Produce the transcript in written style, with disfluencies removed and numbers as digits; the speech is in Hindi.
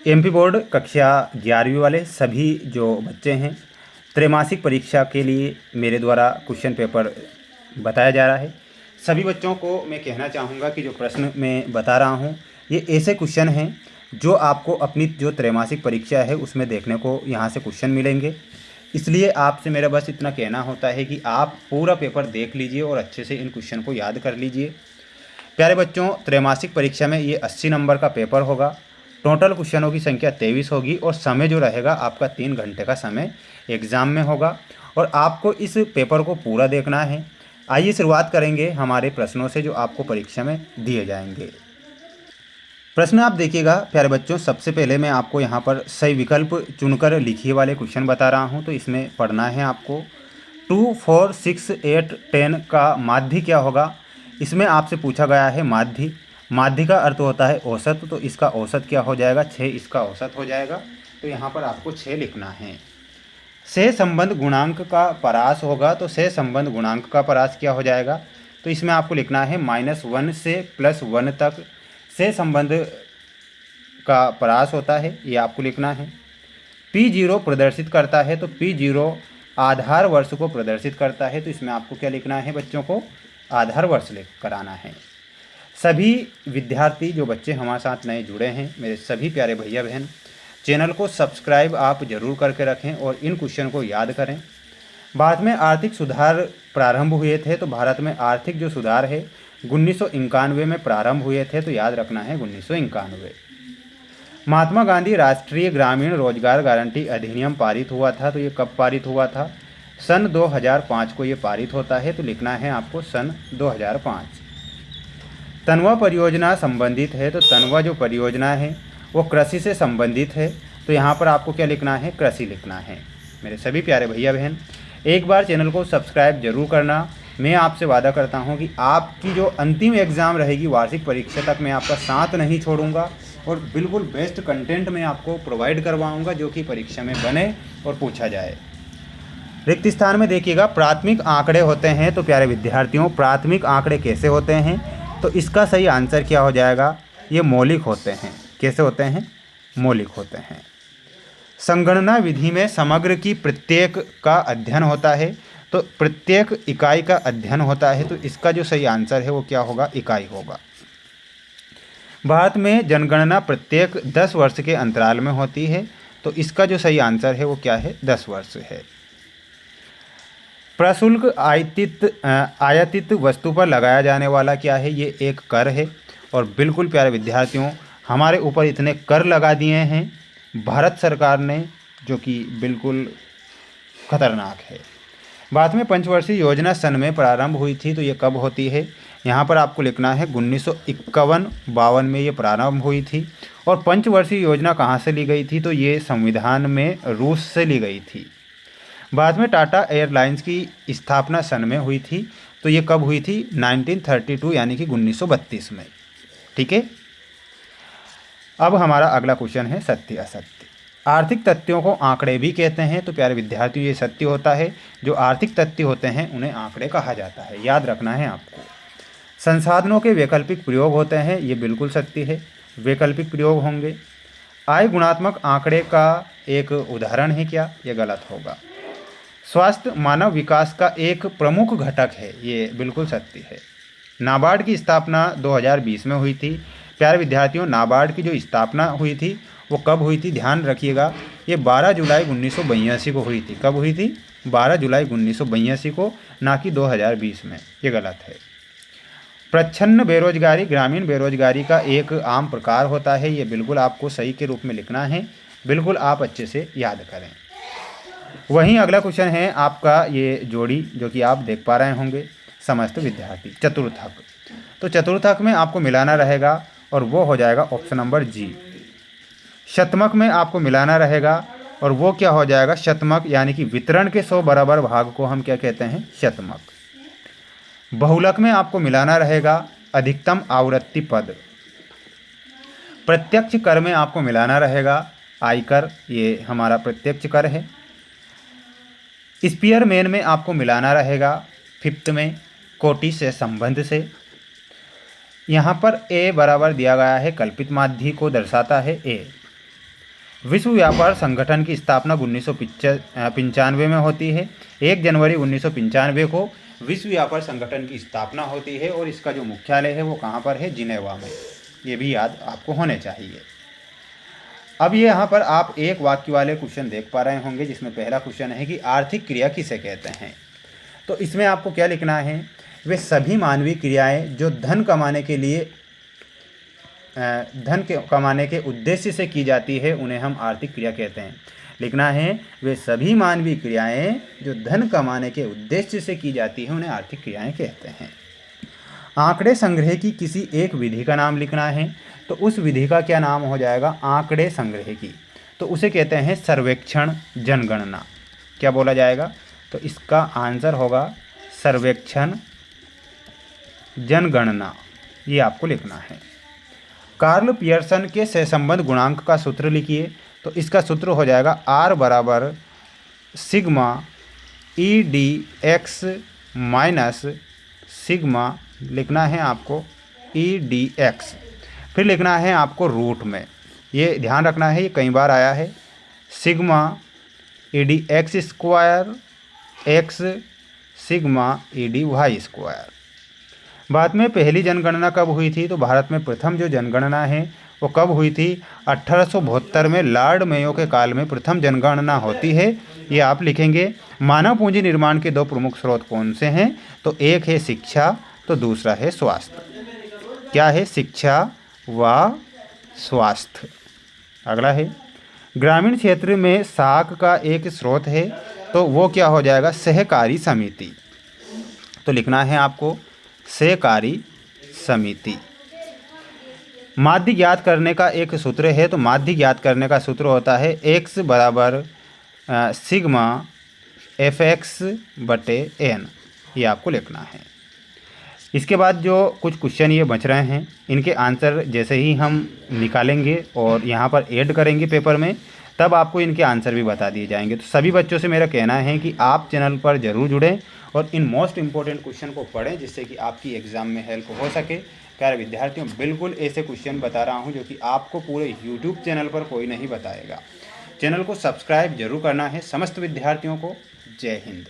एमपी बोर्ड कक्षा 11वीं वाले सभी जो बच्चे हैं, त्रैमासिक परीक्षा के लिए मेरे द्वारा क्वेश्चन पेपर बताया जा रहा है। सभी बच्चों को मैं कहना चाहूँगा कि जो प्रश्न मैं बता रहा हूँ ये ऐसे क्वेश्चन हैं जो आपको अपनी जो त्रैमासिक परीक्षा है उसमें देखने को यहाँ से क्वेश्चन मिलेंगे। इसलिए आपसे मेरा बस इतना कहना होता है कि आप पूरा पेपर देख लीजिए और अच्छे से इन क्वेश्चन को याद कर लीजिए। प्यारे बच्चों, त्रैमासिक परीक्षा में ये 80 नंबर का पेपर होगा। टोटल क्वेश्चनों की संख्या 23 होगी और समय जो रहेगा आपका 3 घंटे का समय एग्ज़ाम में होगा और आपको इस पेपर को पूरा देखना है। आइए शुरुआत करेंगे हमारे प्रश्नों से जो आपको परीक्षा में दिए जाएंगे। प्रश्न आप देखिएगा प्यारे बच्चों, सबसे पहले मैं आपको यहाँ पर सही विकल्प चुनकर लिखिए वाले क्वेश्चन बता रहा हूँ। तो इसमें पढ़ना है आपको 2, 4, 6, 8, 10 का माध्य क्या होगा। इसमें आपसे पूछा गया है माध्य। माध्य का अर्थ होता है औसत, तो इसका औसत क्या हो जाएगा, 6 इसका औसत हो जाएगा। तो यहाँ पर आपको 6 लिखना है। सह संबंध गुणांक का परास होगा, तो सह संबंध गुणांक का परास क्या हो जाएगा। तो इसमें आपको लिखना है -1 से +1 तक सह संबंध का परास होता है, ये आपको लिखना है। P0 प्रदर्शित करता है, तो P0 आधार वर्ष को प्रदर्शित करता है, तो इसमें आपको क्या लिखना है बच्चों को, आधार वर्ष लिख कर आना है। सभी विद्यार्थी जो बच्चे हमारे साथ नए जुड़े हैं, मेरे सभी प्यारे भैया बहन, चैनल को सब्सक्राइब आप जरूर करके रखें और इन क्वेश्चन को याद करें। भारत में आर्थिक सुधार प्रारंभ हुए थे, तो भारत में आर्थिक जो सुधार है 1991 में प्रारंभ हुए थे, तो याद रखना है 1991। महात्मा गांधी राष्ट्रीय ग्रामीण रोजगार गारंटी अधिनियम पारित हुआ था, तो ये कब पारित हुआ था, सन 2005 को ये पारित होता है, तो लिखना है आपको सन 2005। तनवा परियोजना संबंधित है, तो तनवा जो परियोजना है वो कृषि से संबंधित है, तो यहाँ पर आपको क्या लिखना है, कृषि लिखना है। मेरे सभी प्यारे भैया बहन, एक बार चैनल को सब्सक्राइब जरूर करना। मैं आपसे वादा करता हूँ कि आपकी जो अंतिम एग्ज़ाम रहेगी वार्षिक परीक्षा तक मैं आपका साथ नहीं छोड़ूंगा और बिल्कुल बेस्ट कंटेंट मैं आपको प्रोवाइड करवाऊँगा जो कि परीक्षा में बने और पूछा जाए। रिक्त स्थान में देखिएगा प्राथमिक आंकड़े होते हैं, तो प्यारे विद्यार्थियों प्राथमिक आंकड़े कैसे होते हैं, तो इसका सही आंसर क्या हो जाएगा, ये मौलिक होते हैं। कैसे होते हैं, मौलिक होते हैं। संगणना विधि में समग्र की प्रत्येक का अध्ययन होता है, तो प्रत्येक इकाई का अध्ययन होता है, तो इसका जो सही आंसर है वो क्या होगा, इकाई होगा। भारत में जनगणना प्रत्येक 10 वर्ष के अंतराल में होती है, तो इसका जो सही आंसर है वो क्या है, 10 वर्ष है। प्रशुल्क आयातित वस्तु पर लगाया जाने वाला क्या है, ये एक कर है। और बिल्कुल प्यारे विद्यार्थियों, हमारे ऊपर इतने कर लगा दिए हैं भारत सरकार ने जो कि बिल्कुल खतरनाक है। भारत में पंचवर्षीय योजना सन में प्रारंभ हुई थी, तो ये कब होती है, यहाँ पर आपको लिखना है 1951-52 में ये प्रारंभ हुई थी। और पंचवर्षीय योजना कहाँ से ली गई थी, तो ये संविधान में रूस से ली गई थी। भारत में टाटा एयरलाइंस की स्थापना सन में हुई थी, तो ये कब हुई थी, 1932 यानी कि 1932 में। ठीक है, अब हमारा अगला क्वेश्चन है सत्य असत्य। आर्थिक तथ्यों को आंकड़े भी कहते हैं, तो प्यारे विद्यार्थियों ये सत्य होता है। जो आर्थिक तथ्य होते हैं उन्हें आंकड़े कहा जाता है, याद रखना है आपको। संसाधनों के वैकल्पिक प्रयोग होते हैं, ये बिल्कुल सत्य है, वैकल्पिक प्रयोग होंगे। आय गुणात्मक आंकड़े का एक उदाहरण है क्या, ये गलत होगा। स्वास्थ्य मानव विकास का एक प्रमुख घटक है, ये बिल्कुल सत्य है। नाबार्ड की स्थापना 2020 में हुई थी। प्यारे विद्यार्थियों नाबार्ड की जो स्थापना हुई थी वो कब हुई थी, ध्यान रखिएगा, ये 12 जुलाई 1982 को हुई थी। कब हुई थी, 12 जुलाई 1982 को, ना कि 2020 में, ये गलत है। प्रच्छन्न बेरोजगारी ग्रामीण बेरोजगारी का एक आम प्रकार होता है, ये बिल्कुल आपको सही के रूप में लिखना है, बिल्कुल आप अच्छे से याद करें। वहीं अगला क्वेश्चन है आपका ये जोड़ी जो कि आप देख पा रहे होंगे समस्त विद्यार्थी, चतुर्थक। तो चतुर्थक में आपको मिलाना रहेगा और वो हो जाएगा ऑप्शन नंबर जी। शतमक में आपको मिलाना रहेगा और वो क्या हो जाएगा, शतमक, यानी कि वितरण के 100 बराबर भाग को हम क्या कहते हैं, शतमक। बहुलक में आपको मिलाना रहेगा अधिकतम आवृत्ति पद। प्रत्यक्ष कर में आपको मिलाना रहेगा आयकर, ये हमारा प्रत्यक्ष कर है। स्पीयरमैन में आपको मिलाना रहेगा फिफ्थ में कोटि से संबंध से। यहाँ पर ए बराबर दिया गया है, कल्पित माध्य को दर्शाता है ए। विश्व व्यापार संगठन की स्थापना 1995 में होती है। 1 जनवरी 1995 को विश्व व्यापार संगठन की स्थापना होती है और इसका जो मुख्यालय है वो कहाँ पर है? जिनेवा में। ये भी याद आपको होने चाहिए। अब ये यहाँ पर आप एक वाक्य वाले क्वेश्चन देख पा रहे होंगे, जिसमें पहला क्वेश्चन है कि आर्थिक क्रिया किसे कहते हैं। तो इसमें आपको क्या लिखना है? वे सभी मानवीय क्रियाएं जो धन कमाने के उद्देश्य से की जाती है उन्हें हम आर्थिक क्रिया कहते हैं। लिखना है, वे सभी मानवीय क्रियाएं जो धन कमाने के उद्देश्य से की जाती है उन्हें आर्थिक क्रियाएं कहते हैं। आंकड़े संग्रह की किसी एक विधि का नाम लिखना है, तो उस विधि का क्या नाम हो जाएगा? आंकड़े संग्रह की। तो उसे कहते हैं सर्वेक्षण जनगणना। क्या बोला जाएगा? तो इसका आंसर होगा सर्वेक्षण जनगणना। ये आपको लिखना है। कार्ल पियर्सन के सहसंबंध गुणांक का सूत्र लिखिए। तो इसका सूत्र हो जाएगा R बराबर सिग्मा EDX माइनस सिग्मा, लिखना है आपको EDX, फिर लिखना है आपको रूट में। ये ध्यान रखना है, ये कई बार आया है। Sigma EDX square x sigma EDY square. Bharat में पहली जनगणना कब हुई थी? तो भारत में प्रथम जो जनगणना है वो कब हुई थी? 1872 में लॉर्ड मेयो के काल में प्रथम जनगणना होती है। ये आप लिखेंगे। मानव पूंजी निर्माण के 2 प्रमुख स्रोत कौन से हैं? तो एक है शिक्षा, तो दूसरा है स्वास्थ्य। क्या है? शिक्षा व स्वास्थ्य। अगला है ग्रामीण क्षेत्र में साख का एक स्रोत है, तो वो क्या हो जाएगा? सहकारी समिति। तो लिखना है आपको सहकारी समिति। माध्य ज्ञात करने का एक सूत्र है, तो माध्य ज्ञात करने का सूत्र होता है x बराबर सिग्मा fx बटे n। ये आपको लिखना है। इसके बाद जो कुछ क्वेश्चन ये बच रहे हैं, इनके आंसर जैसे ही हम निकालेंगे और यहाँ पर ऐड करेंगे पेपर में, तब आपको इनके आंसर भी बता दिए जाएंगे। तो सभी बच्चों से मेरा कहना है कि आप चैनल पर ज़रूर जुड़ें और इन मोस्ट इम्पोर्टेंट क्वेश्चन को पढ़ें, जिससे कि आपकी एग्ज़ाम में हेल्प हो सके। प्यारे विद्यार्थियों, बिल्कुल ऐसे क्वेश्चन बता रहा हूं जो कि आपको पूरे यूट्यूब चैनल पर कोई नहीं बताएगा। चैनल को सब्सक्राइब जरूर करना है। समस्त विद्यार्थियों को जय हिंद।